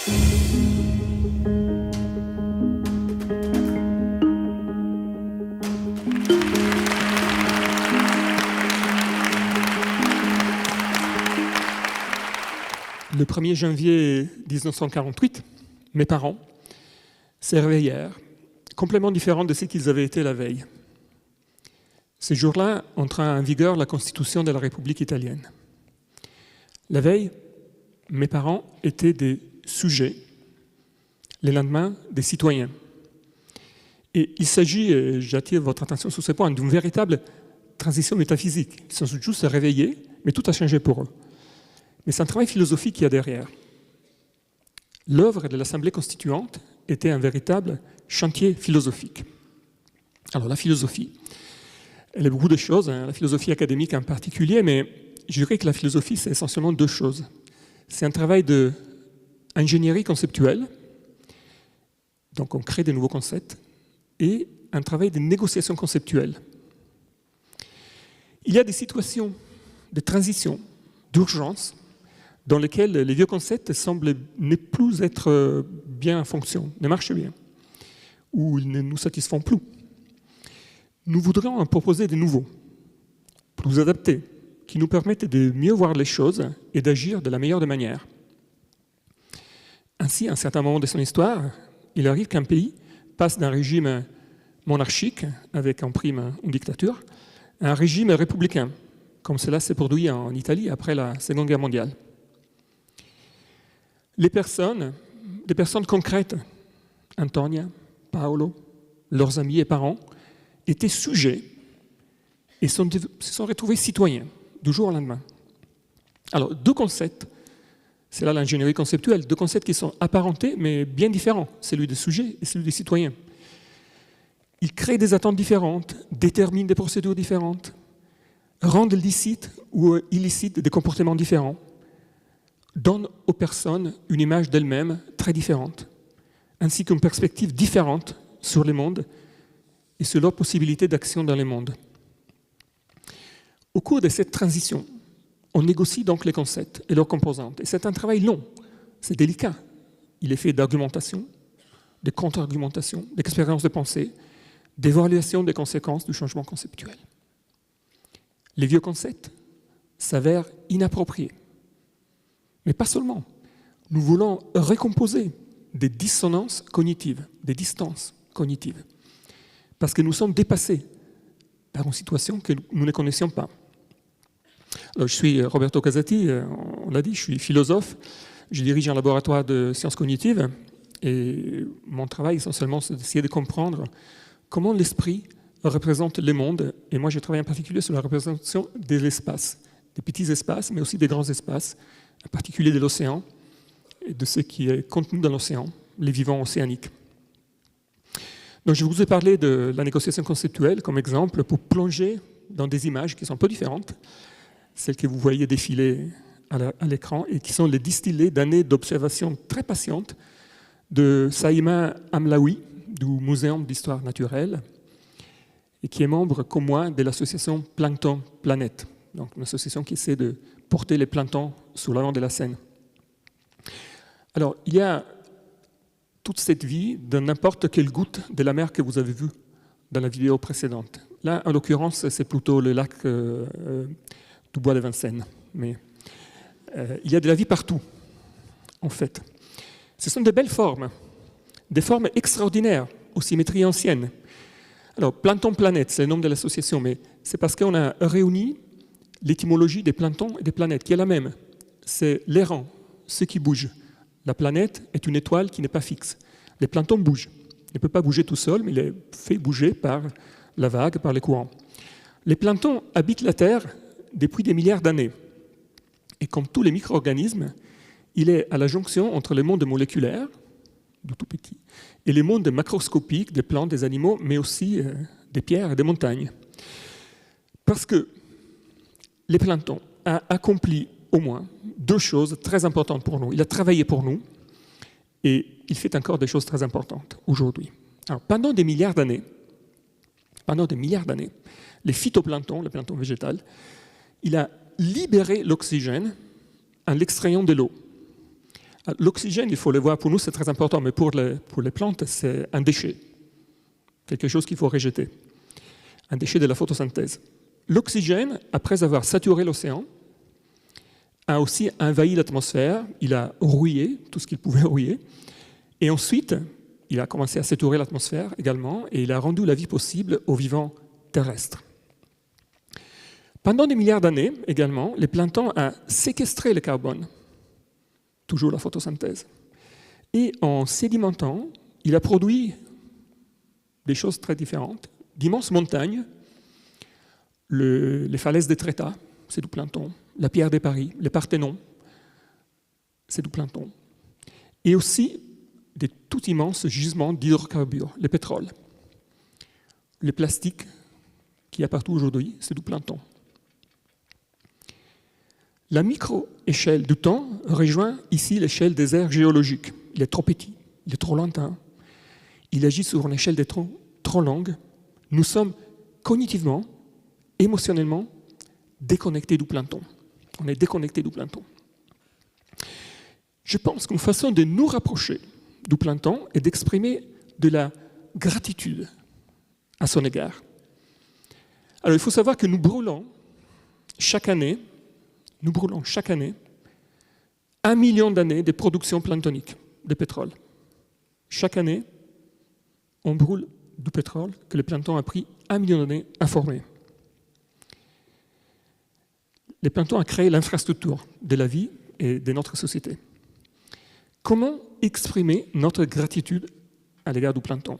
Le 1er janvier 1948, mes parents se réveillèrent, complètement différents de ce qu'ils avaient été la veille. Ce jour-là entra en vigueur la Constitution de la République italienne. La veille, mes parents étaient des sujets, le lendemain, des citoyens. Et il s'agit, j'attire votre attention sur ce point, d'une véritable transition métaphysique. Ils sont juste réveillés, mais tout a changé pour eux. Mais c'est un travail philosophique qu'il y a derrière. L'œuvre de l'Assemblée constituante était un véritable chantier philosophique. Alors la philosophie, elle est beaucoup de choses, la philosophie académique en particulier, mais je dirais que la philosophie, c'est essentiellement deux choses. C'est un travail d'ingénierie conceptuelle, donc on crée de nouveaux concepts, et un travail de négociation conceptuelle. Il y a des situations de transition, d'urgence, dans lesquelles les vieux concepts semblent ne plus être bien en fonction, ne marchent bien, ou ils ne nous satisfont plus. Nous voudrions en proposer de nouveaux, plus adaptés, qui nous permettent de mieux voir les choses et d'agir de la meilleure des manières. Ainsi, à un certain moment de son histoire, il arrive qu'un pays passe d'un régime monarchique, avec en prime une dictature, à un régime républicain, comme cela s'est produit en Italie après la Seconde Guerre mondiale. Des personnes concrètes, Antonia, Paolo, leurs amis et parents, étaient sujets et se sont retrouvés citoyens du jour au lendemain. Alors, deux concepts, c'est là l'ingénierie conceptuelle, deux concepts qui sont apparentés mais bien différents, celui des sujets et celui des citoyens. Ils créent des attentes différentes, déterminent des procédures différentes, rendent licites ou illicites des comportements différents, donnent aux personnes une image d'elles-mêmes très différente, ainsi qu'une perspective différente sur le monde et sur leurs possibilités d'action dans le monde. Au cours de cette transition, on négocie donc les concepts et leurs composantes. Et c'est un travail long, c'est délicat. Il est fait d'argumentation, de contre-argumentation, d'expérience de pensée, d'évaluation des conséquences du changement conceptuel. Les vieux concepts s'avèrent inappropriés. Mais pas seulement. Nous voulons recomposer des dissonances cognitives, des distances cognitives, parce que nous sommes dépassés par une situation que nous ne connaissions pas. Alors, je suis Roberto Casati, on l'a dit, je suis philosophe, je dirige un laboratoire de sciences cognitives et mon travail essentiellement c'est d'essayer de comprendre comment l'esprit représente le monde, et moi je travaille en particulier sur la représentation des espaces, des petits espaces mais aussi des grands espaces, en particulier de l'océan et de ce qui est contenu dans l'océan, les vivants océaniques. Donc je vous ai parlé de la négociation conceptuelle comme exemple pour plonger dans des images qui sont un peu différentes, celles que vous voyez défiler à l'écran et qui sont les distillés d'années d'observation très patiente de Saïma Amlaoui du Muséum d'histoire naturelle et qui est membre comme moi de l'association Plancton Planète, donc une association qui essaie de porter les planctons sur l'avant de la scène. Alors, il y a toute cette vie de n'importe quelle goutte de la mer que vous avez vue dans la vidéo précédente. Là, en l'occurrence, c'est plutôt le lac du Bois de Vincennes. Mais il y a de la vie partout, en fait. Ce sont de belles formes, des formes extraordinaires, aux symétries anciennes. Alors, Plancton Planète, c'est le nom de l'association, mais c'est parce qu'on a réuni l'étymologie des planctons et des planètes, qui est la même. C'est l'errant, ce qui bouge. La planète est une étoile qui n'est pas fixe. Les planctons bougent. Il ne peut pas bouger tout seul, mais il est fait bouger par la vague, par les courants. Les planctons habitent la Terre depuis des milliards d'années. Et comme tous les micro-organismes, il est à la jonction entre les mondes moléculaires, du tout petit, et les mondes macroscopiques des plantes, des animaux, mais aussi des pierres et des montagnes. Parce que les planctons ont accompli au moins deux choses très importantes pour nous. Il a travaillé pour nous et il fait encore des choses très importantes aujourd'hui. Alors, pendant des milliards d'années, les phytoplanctons, le plancton végétal, il a libéré l'oxygène en l'extrayant de l'eau. L'oxygène, il faut le voir, pour nous c'est très important, mais pour les plantes, c'est un déchet, quelque chose qu'il faut rejeter, un déchet de la photosynthèse. L'oxygène, après avoir saturé l'océan, a aussi envahi l'atmosphère, il a rouillé tout ce qu'il pouvait rouiller, et ensuite, il a commencé à saturer l'atmosphère également, et il a rendu la vie possible aux vivants terrestres. Pendant des milliards d'années également, les planctons ont séquestré le carbone, toujours la photosynthèse. Et en sédimentant, il a produit des choses très différentes, d'immenses montagnes, les falaises d'Étretat, c'est du plancton, la pierre des Paris, le Parthénon, c'est du plancton. Et aussi des tout immenses gisements d'hydrocarbures, le pétrole. Le plastique qu'il y a partout aujourd'hui, c'est du plancton. La micro-échelle du temps rejoint ici l'échelle des aires géologiques. Il est trop petit, il est trop lointain, il agit sur une échelle trop longue. Nous sommes cognitivement, émotionnellement déconnectés du plancton. On est déconnectés du plancton. Je pense qu'une façon de nous rapprocher du plancton est d'exprimer de la gratitude à son égard. Alors il faut savoir que nous brûlons chaque année 1 million d'années de production planktonique de pétrole. Chaque année, on brûle du pétrole que le plancton a pris 1 million d'années à former. Le plancton a créé l'infrastructure de la vie et de notre société. Comment exprimer notre gratitude à l'égard du plancton?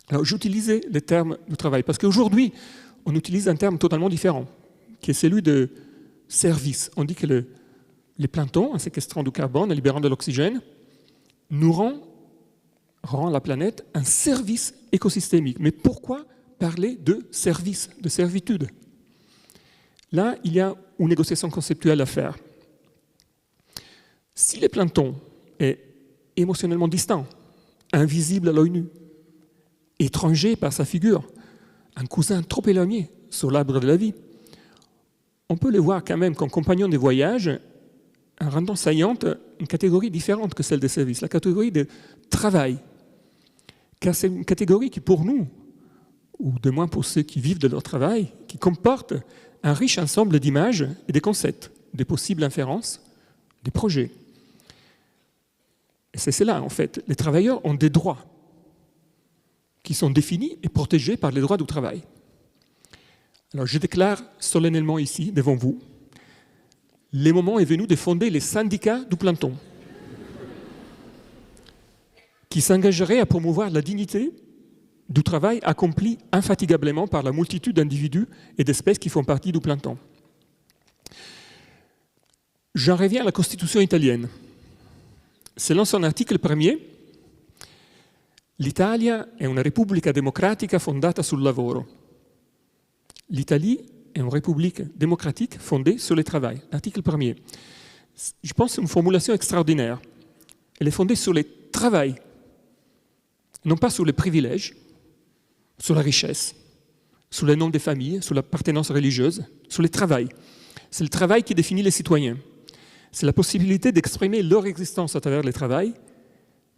Alors, j'utilisais le terme du travail, parce qu'aujourd'hui, on utilise un terme totalement différent, qui est celui de service. On dit que les planktons, en séquestrant du carbone, en libérant de l'oxygène, nous rend la planète un service écosystémique. Mais pourquoi parler de service, de servitude? Là, il y a une négociation conceptuelle à faire. Si le plancton est émotionnellement distant, invisible à l'œil nu, étranger par sa figure, un cousin trop éloigné sur l'arbre de la vie, on peut le voir quand même comme compagnon de voyage en rendant saillante une catégorie différente que celle des services, la catégorie de travail. Car c'est une catégorie qui, pour nous, ou de moins pour ceux qui vivent de leur travail, qui comporte un riche ensemble d'images et de concepts, des possibles inférences, des projets. Et c'est cela, en fait. Les travailleurs ont des droits qui sont définis et protégés par les droits du travail. Alors, je déclare solennellement ici, devant vous, le moment est venu de fonder les syndicats du plancton, qui s'engageraient à promouvoir la dignité du travail accompli infatigablement par la multitude d'individus et d'espèces qui font partie du plancton. J'en reviens à la Constitution italienne. Selon son article 1er, l'Italia è una repubblica democratica fondata sul lavoro. L'Italie est une république démocratique fondée sur le travail. L'article 1er. Je pense que c'est une formulation extraordinaire. Elle est fondée sur le travail, non pas sur les privilèges, sur la richesse, sur le nom des familles, sur l'appartenance religieuse, sur le travail. C'est le travail qui définit les citoyens. C'est la possibilité d'exprimer leur existence à travers le travail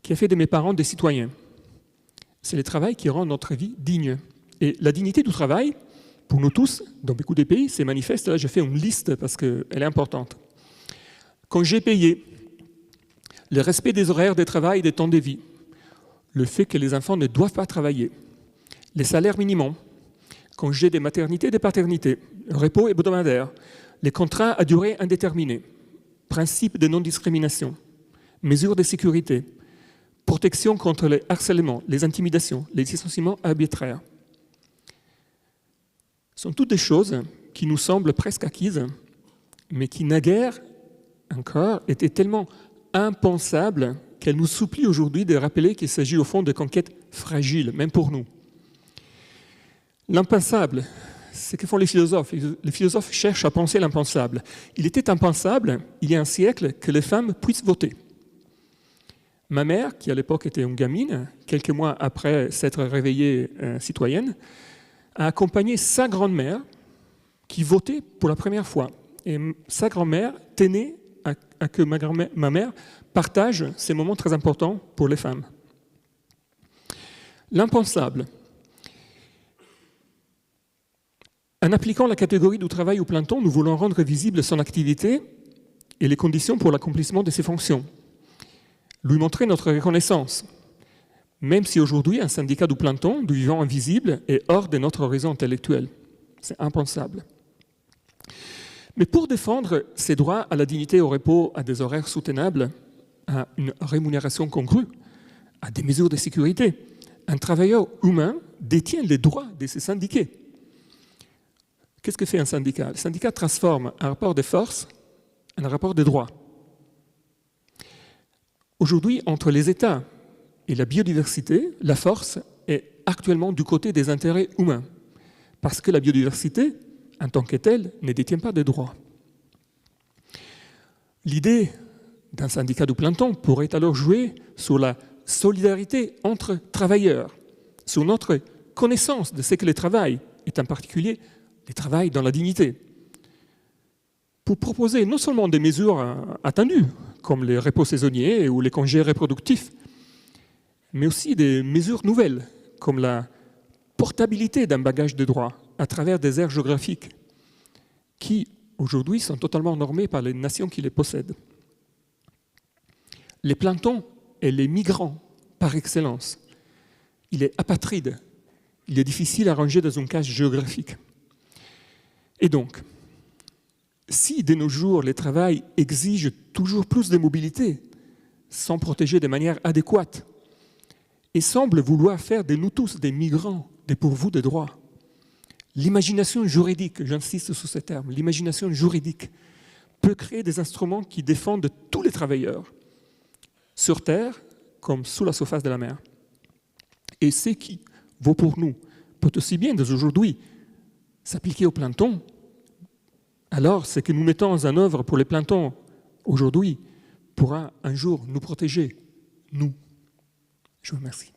qui a fait de mes parents des citoyens. C'est le travail qui rend notre vie digne. Et la dignité du travail, pour nous tous, dans beaucoup de pays, c'est manifeste. Là, j'ai fait une liste parce qu'elle est importante. Congés payés, le respect des horaires de travail et des temps de vie, le fait que les enfants ne doivent pas travailler, les salaires minimums, congés de maternité et de paternité, repos hebdomadaire, les contrats à durée indéterminée, principe de non-discrimination, mesures de sécurité, protection contre le harcèlement, les intimidations, les licenciements arbitraires. Ce sont toutes des choses qui nous semblent presque acquises, mais qui naguère encore étaient tellement impensables qu'elles nous supplient aujourd'hui de rappeler qu'il s'agit au fond de conquêtes fragiles, même pour nous. L'impensable, c'est ce que font les philosophes. Les philosophes cherchent à penser l'impensable. Il était impensable, il y a un siècle, que les femmes puissent voter. Ma mère, qui à l'époque était une gamine, quelques mois après s'être réveillée citoyenne, a accompagné sa grand-mère qui votait pour la première fois. Et sa grand-mère tenait à que ma mère partage ces moments très importants pour les femmes. L'impensable. En appliquant la catégorie du travail au plein temps, nous voulons rendre visible son activité et les conditions pour l'accomplissement de ses fonctions. Lui montrer notre reconnaissance, même si aujourd'hui un syndicat du plein temps, du vivant invisible, est hors de notre horizon intellectuel. C'est impensable. Mais pour défendre ses droits à la dignité au repos, à des horaires soutenables, à une rémunération congrue, à des mesures de sécurité, un travailleur humain détient les droits de ses syndiqués. Qu'est-ce que fait un syndicat? Le syndicat transforme un rapport de force en un rapport de droit. Aujourd'hui, entre les États et la biodiversité, la force est actuellement du côté des intérêts humains, parce que la biodiversité, en tant que telle, ne détient pas de droits. L'idée d'un syndicat du plein temps pourrait alors jouer sur la solidarité entre travailleurs, sur notre connaissance de ce que le travail est, en particulier le travail dans la dignité, pour proposer non seulement des mesures attendues, comme les repos saisonniers ou les congés reproductifs, mais aussi des mesures nouvelles, comme la portabilité d'un bagage de droits à travers des aires géographiques qui, aujourd'hui, sont totalement normées par les nations qui les possèdent. Les plein temps est les migrants par excellence. Il est apatride, il est difficile à ranger dans une cage géographique. Et donc, si de nos jours le travail exige toujours plus de mobilité, sans protéger de manière adéquate, et semble vouloir faire de nous tous des migrants dépourvus de droits, l'imagination juridique, j'insiste sur ce terme, l'imagination juridique peut créer des instruments qui défendent tous les travailleurs, sur terre comme sous la surface de la mer. Et ce qui vaut pour nous peut aussi bien dès aujourd'hui s'appliquer au plein temps. Alors, ce que nous mettons en œuvre pour les plein temps aujourd'hui pourra un jour nous protéger, nous. Je vous remercie.